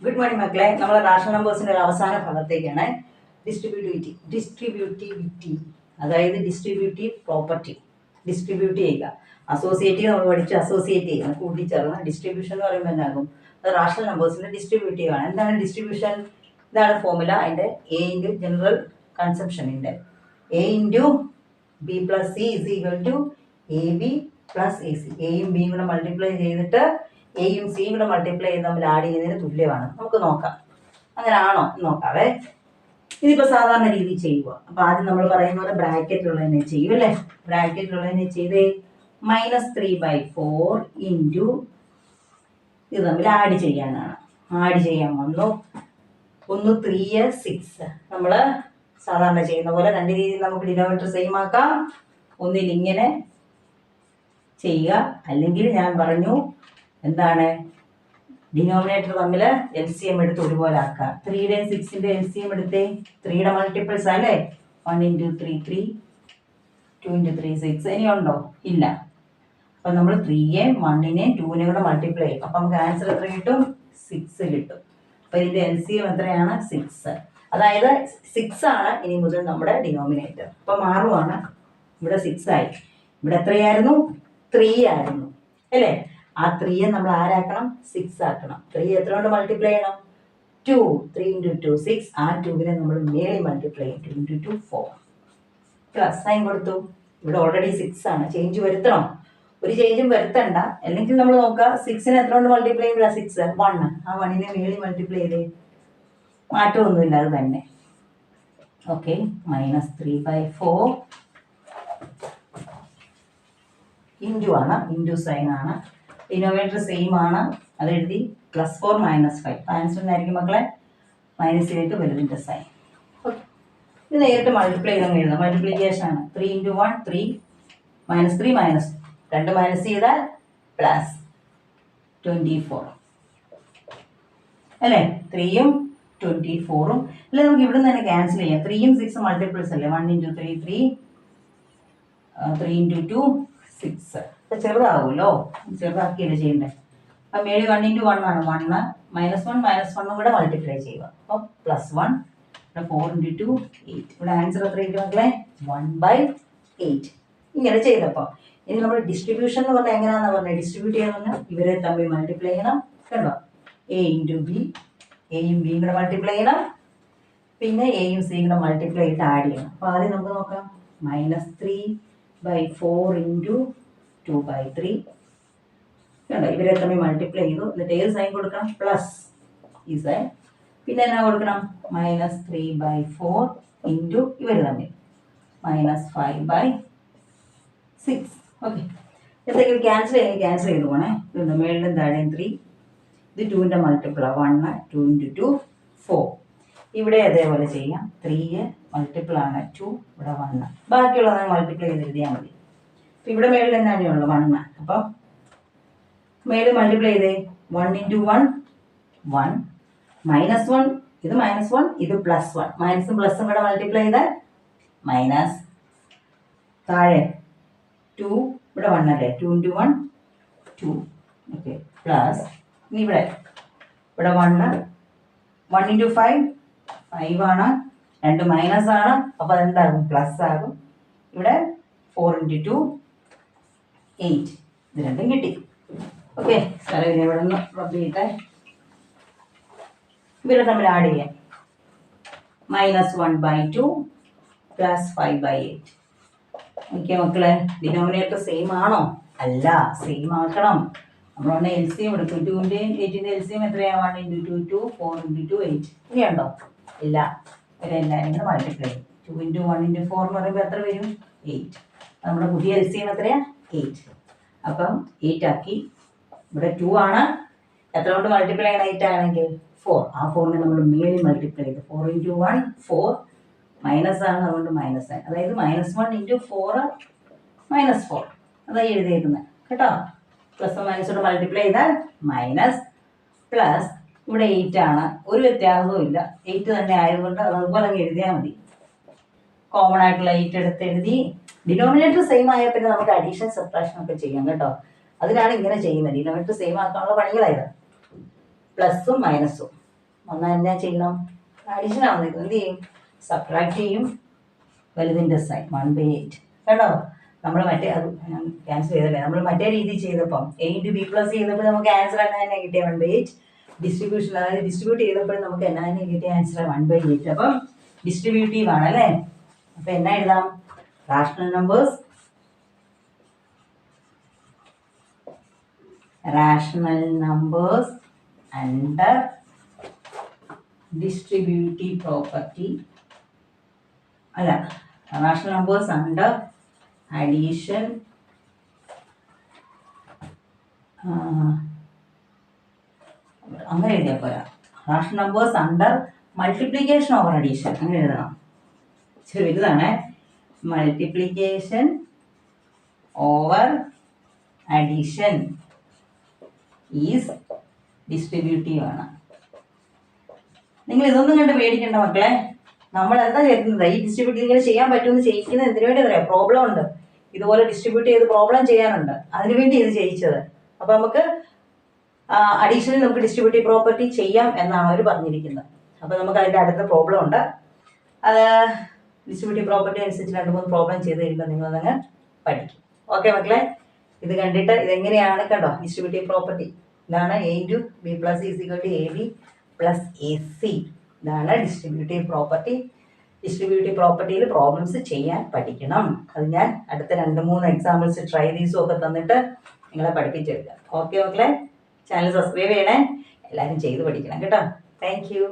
Good morning മക്കളെ. നമ്മൾ rational നമ്പേഴ്സിന്റെ ഒരു അവസാന ഭാഗത്തേക്കാണ്. ഡിസ്ട്രിബ്യൂട്ടിവിറ്റി, അതായത് ഡിസ്ട്രിബ്യൂട്ടീവ് പ്രോപ്പർട്ടി. ഡിസ്ട്രിബ്യൂട്ട് ചെയ്യുക. അസോസിയേറ്റീവ് നമ്മൾ പഠിച്ചു. അസോസിയേറ്റ് ചെയ്യുക, കൂട്ടിച്ചേർന്ന് ഡിസ്ട്രിബ്യൂഷൻ എന്ന് പറയുമ്പോൾ എന്താകും? അത് റാഷണൽ നമ്പേഴ്സിന്റെ ഡിസ്ട്രിബ്യൂട്ടീവ് ആണ്. എന്താണ് ഡിസ്ട്രിബ്യൂഷൻ? ഇതാണ് ഫോർമുല. അതിന്റെ എ ഇൻറ്റു ജനറൽ കൺസെപ്ഷനിന്റെ A into B plus C is equal to A B plus A C. എയും ബിയും കൂടെ മൾട്ടിപ്ലൈ ചെയ്തിട്ട് എയും സിയും കൂടെ മൾട്ടിപ്ലൈ ചെയ്ത് തമ്മിൽ ആഡ് ചെയ്യുന്നതിന് തുല്യമാണ്. നമുക്ക് നോക്കാം, അങ്ങനെ ആണോ നോക്കാവേ. ഇതിപ്പോൾ സാധാരണ രീതി ചെയ്യുക. അപ്പോൾ ആദ്യം നമ്മൾ പറയുന്ന പോലെ ബ്രാക്കറ്റിലുള്ളതിനെ ചെയ്യും അല്ലേ. ബ്രാക്കറ്റിലുള്ളതിനെ ചെയ്ത് -3/4 ഇൻറ്റു ഇത് തമ്മിൽ ആഡ് ചെയ്യാനാണ്. ആഡ് ചെയ്യാൻ വന്നു. ഒന്ന് 3 6. നമ്മൾ സാധാരണ ചെയ്യുന്ന പോലെ രണ്ട് രീതിയിൽ നമുക്ക് ഡിനോമിനേറ്റർ സെയിം ആക്കാം. ഒന്നിൽ ഇങ്ങനെ ചെയ്യുക, അല്ലെങ്കിൽ ഞാൻ പറഞ്ഞു എന്താണ്, ഡിനോമിനേറ്റർ തമ്മിൽ LCM എടുത്ത് ഒരുപോലെ ആക്കുക. 3യുടെയും 6ന്റെ LCM എടുത്തേ. 3യുടെ മൾട്ടിപ്പിൾസ് അല്ലേ. 1 × 3 3, 2 × 3 6. ഇനിയുണ്ടോ? ഇല്ല. അപ്പം നമ്മൾ 3യെ 1നെ 2നെ കൂടെ മൾട്ടിപ്ലൈ ചെയ്യും. അപ്പം നമുക്ക് ആൻസർ എത്ര കിട്ടും? 6 കിട്ടും. അപ്പം ഇതിന്റെ LCM എത്രയാണ്? 6. അതായത് 6 ആണ് ഇനി മുതൽ നമ്മുടെ ഡിനോമിനേറ്റർ. അപ്പം മാറുവാണ്. ഇവിടെ 6 ആയി. ഇവിടെ എത്രയായിരുന്നു? 3 ആയിരുന്നു അല്ലേ. ആ 3യെ നമ്മൾ ആരാക്കണം? 6 ആക്കണം. 3 എത്ര കൊണ്ട് മൾട്ടിപ്ലൈ ചെയ്യണം? 2. 3 × 2 6. ആ 2വിനെ നമ്മൾ മേളിൽ മൾട്ടിപ്ലൈ ചെയ്യും. 2 × 2 4. പ്ലസ് സൈൻ കൊടുത്തു. ഇവിടെ ഓൾറെഡി 6 ആണ്. ചേഞ്ച് വരുത്തണം? ഒരു ചേഞ്ചും വരുത്തണ്ട. അല്ലെങ്കിൽ നമ്മൾ നോക്കുക, 6നെ എത്ര കൊണ്ട് മൾട്ടിപ്ലൈ ചെയ്യില്ല? 6 1. ആ 1നെ മേളിൽ മൾട്ടിപ്ലൈ ചെയ്തേ. മാറ്റമൊന്നുമില്ല, അത് തന്നെ. ഓക്കെ. -3/4 ഇൻറ്റു ആണ്, ഇൻറ്റു സൈൻ ആണ്. ഡിനോമിനേറ്റർ സെയിം ആണ്, അത് എഴുതി. +4 -5. ആൻസർ എന്നായിരിക്കും മക്കളെ? -8 വലുതിൻ്റെ സൈൻ. ഓക്കെ. ഇത് നേരിട്ട് മൾട്ടിപ്ലൈ ചെയ്തങ്ങ് എഴുതാം. മൾട്ടിപ്ലിക്കേഷൻ ആണ്. 3 × 1 3, -3 -2 മൈനസ് ചെയ്താൽ +24 അല്ലേ. 3യും 24ഉം അല്ലെ. നമുക്ക് ഇവിടെ നിന്ന് തന്നെ ക്യാൻസൽ ചെയ്യാം. 3യും 6 മൾട്ടിപ്പിൾസ് അല്ലേ. 1 × 3 3, 3 × 2 6. അപ്പം ചെറുതാവുമല്ലോ, ചെറുതാക്കിയല്ലേ ചെയ്യണ്ടേ. അപ്പം മേളിൽ 1 × 1 ആണ്. 1 -1 കൂടെ മൾട്ടിപ്ലൈ ചെയ്യുക. അപ്പം +1. ഇവിടെ 4 × 2 8. ഇവിടെ ആൻസർ എത്ര കിട്ടും മക്കളെ? 1/8. ഇങ്ങനെ ചെയ്തപ്പോൾ ഇനി നമ്മൾ ഡിസ്ട്രിബ്യൂഷൻ എന്ന് പറഞ്ഞാൽ എങ്ങനെയാണെന്ന് പറഞ്ഞാൽ, ഡിസ്ട്രിബ്യൂട്ട് ചെയ്യാന്ന് പറഞ്ഞാൽ ഇവരെ തമ്മിൽ മൾട്ടിപ്ലൈ ചെയ്യണം. കണ്ടോ? A × B, എയും ബിയും കൂടെ മൾട്ടിപ്ലൈ ചെയ്യണം. പിന്നെ എയും സിയും കൂടെ മൾട്ടിപ്ലൈ ചെയ്ത് ആഡ് ചെയ്യണം. അപ്പോൾ ആദ്യം നമുക്ക് നോക്കാം. -3/4 ഇൻറ്റു 2/3. കണ്ടോ? ഇവരെ തമ്മിൽ മൾട്ടിപ്ലൈ ചെയ്തു. എന്നിട്ട് ഏത് സൈൻ കൊടുക്കണം? പ്ലസ് ഈ സൈൻ. പിന്നെ എന്നാ കൊടുക്കണം? -3/4 ഇൻറ്റു ഇവർ തമ്മിൽ -5/6. ഓക്കെ. എന്തെങ്കിലും ക്യാൻസൽ ചെയ്ത് പോണേ. ഇതുണ്ട് മേളിലും താഴെയും 3. ഇത് 2ന്റെ മൾട്ടിപ്പിളാണ്. 1 2 × 2 4. ഇവിടെ അതേപോലെ ചെയ്യാം. 3 മൾട്ടിപ്പിൾ ആണ് 2. ഇവിടെ 1. ബാക്കിയുള്ളത് മൾട്ടിപ്ലൈ ചെയ്ത് എഴുതിയാൽ മതി. അപ്പം ഇവിടെ മേളിൽ എന്നാണ് ഉള്ളത്? 1. അപ്പം മേളിൽ മൾട്ടിപ്ലൈ ചെയ്തേ. 1 × 1 1, -1. ഇത് -1, ഇത് +1. മൈനസും പ്ലസും കൂടെ മൾട്ടിപ്ലൈ ചെയ്താൽ മൈനസ്. താഴെ 2, ഇവിടെ 1 അല്ലേ. 2 × 1 2. ഓക്കെ. പ്ലസ് ഇനി ഇവിടെ 1 1 × 5 5 ആണ്. 2 മൈനസ് ആണ്. അപ്പോൾ അതെന്താകും? പ്ലസ് ആകും. ഇവിടെ 4 × 2 8. ഇത് രണ്ടും കിട്ടി. ഓക്കെ. സ്ഥലം ഇനി ഇവിടെ നിന്ന് റബ്ബ് ചെയ്യട്ടെ. ഇവരെ തമ്മിൽ ആഡ് ചെയ്യാം. -1/2 +5/8. ഓക്കെ മക്കളെ. ഡിനോമിനേറ്റർ സെയിം ആണോ? അല്ല, സെയിം ആക്കണം. നമ്മൾ LCM എടുക്കും. 2ന്റെയും 8ന്റെ LCM എത്രയാണ്? 1 × 2 2, 4 × 2 8. ഇനിയുണ്ടോ? ഇല്ല. ഇവരെല്ലാവരും കൂടെ മൾട്ടിപ്ലൈ ചെയ്യും. 2 × 1 × 4 എന്ന് പറയുമ്പോൾ എത്ര വരും? 8. നമ്മുടെ പുതിയ LCM എത്രയാ? 8. അപ്പം 8 ആക്കി. ഇവിടെ 2 ആണ്. എത്ര കൊണ്ട് മൾട്ടിപ്ലൈ ചെയ്യണം? 8 ആണെങ്കിൽ 4. ആ 4നെ നമ്മൾ മേളിൽ മൾട്ടിപ്ലൈ ചെയ്ത് 4 × 1 4. മൈനസ് ആണ്, അതുകൊണ്ട് മൈനസ് ആണ്. അതായത് -1 × 4 -4. അതായി എഴുതിയേക്കുന്നത് കേട്ടോ. പ്ലസ് മൈനസോട് മൾട്ടിപ്ലൈ ചെയ്താൽ മൈനസ്. പ്ലസ് ഇവിടെ 8 ആണ്. ഒരു വ്യത്യാസവും ഇല്ല. 8 തന്നെ ആയതുകൊണ്ട് അതുപോലെ അങ്ങ് എഴുതിയാൽ മതി. കോമൺ ആയിട്ടുള്ള 8 എടുത്ത് എഴുതി. ഡിനോമിനേറ്റർ സെയിം ആയാൽ പിന്നെ നമുക്ക് അഡീഷൻ സബ്ട്രാക്ഷൻ ഒക്കെ ചെയ്യാം കേട്ടോ. അതിനാണ് ഇങ്ങനെ ചെയ്യുന്നത്. ഡിനോമിനേറ്റർ സെയിം ആക്കാനുള്ള പണികളായത്. പ്ലസും മൈനസും വന്നാൽ എന്നാ ചെയ്യണം? അഡീഷൻ ആവുന്നത് എന്ത് ചെയ്യും? സബ്ട്രാക്ട് ചെയ്യും വലുതിൻ്റെ സൈൻ 1/8. കേട്ടോ, നമ്മൾ മറ്റേ അത് ക്യാൻസൽ ചെയ്തല്ലേ, നമ്മൾ മറ്റേ രീതി ചെയ്തപ്പം a × b + ചെയ്തപ്പോൾ നമുക്ക് ആൻസർ എന്നാ തന്നെ കിട്ടിയ 1/8. ഡിസ്ട്രിബ്യൂഷൻ, അതായത് ഡിസ്ട്രിബ്യൂട്ട് ചെയ്തപ്പോൾ നമുക്ക് എന്നാ തന്നെ കിട്ടിയ ആൻസർ 1/8. അപ്പം ഡിസ്ട്രിബ്യൂട്ടീവ് ആണ് അല്ലേ. അപ്പം എന്നാ എഴുതാം? Rational numbers under distributive property, അല്ല, റാഷണൽ നമ്പേഴ്സ് അണ്ടർ അഡീഷൻ അങ്ങനെ എഴുതിയാൽ പോരാ. Rational numbers under multiplication over addition അങ്ങനെ എഴുതണം. ചെറിയ വലുതാണേ. Multiplication over addition is distributive ആണ്. നിങ്ങൾ ഇതൊന്നും കണ്ട് പേടിക്കേണ്ട മക്കളെ. നമ്മൾ എന്താ ചെയ്യുന്നത്? ഈ ഡിസ്ട്രിബ്യൂട്ട് ഇങ്ങനെ ചെയ്യാൻ പറ്റുമെന്ന് ചെയ്യിക്കുന്നത് എന്തിനു വേണ്ടി അറിയാം? പ്രോബ്ലം ഉണ്ട്, ഇതുപോലെ ഡിസ്ട്രിബ്യൂട്ട് ചെയ്ത് പ്രോബ്ലം ചെയ്യാനുണ്ട്, അതിനുവേണ്ടി ഇത് ചെയ്യിച്ചത്. അപ്പം നമുക്ക് അഡീഷണൽ നമുക്ക് ഡിസ്ട്രിബ്യൂട്ടീവ് പ്രോപ്പർട്ടി ചെയ്യാം എന്നാണ് അവർ പറഞ്ഞിരിക്കുന്നത്. അപ്പം നമുക്ക് അതിൻ്റെ അടുത്ത പ്രോബ്ലം ഉണ്ട്. അത് ഡിസ്ട്രിബ്യൂട്ടീവ് പ്രോപ്പർട്ടി അനുസരിച്ച് 2-3 പ്രോബ്ലം ചെയ്ത് കഴിയുമ്പോൾ നിങ്ങളതങ്ങ് പഠിക്കും. ഓക്കെ മക്കളെ, ഇത് കണ്ടിട്ട് ഇതെങ്ങനെയാണ് കണ്ടോ ഡിസ്ട്രിബ്യൂട്ടീവ് പ്രോപ്പർട്ടി. ഇതാണ് a × b + c = ab + ac. ഇതാണ് ഡിസ്ട്രിബ്യൂട്ടീവ് പ്രോപ്പർട്ടി. ഡിസ്ട്രിബ്യൂട്ടീവ് പ്രോപ്പർട്ടിയിൽ പ്രോബ്ലംസ് ചെയ്യാൻ പഠിക്കണം. അത് ഞാൻ അടുത്ത 2-3 എക്സാമ്പിൾസ് ട്രൈ ദീസും ഒക്കെ തന്നിട്ട് നിങ്ങളെ പഠിപ്പിച്ചെടുക്കാം. ഓക്കെ മക്കളെ, ചാനൽ സബ്സ്ക്രൈബ് ചെയ്യണേ. എല്ലാവരും ചെയ്ത് പഠിക്കണം കേട്ടോ. Thank you.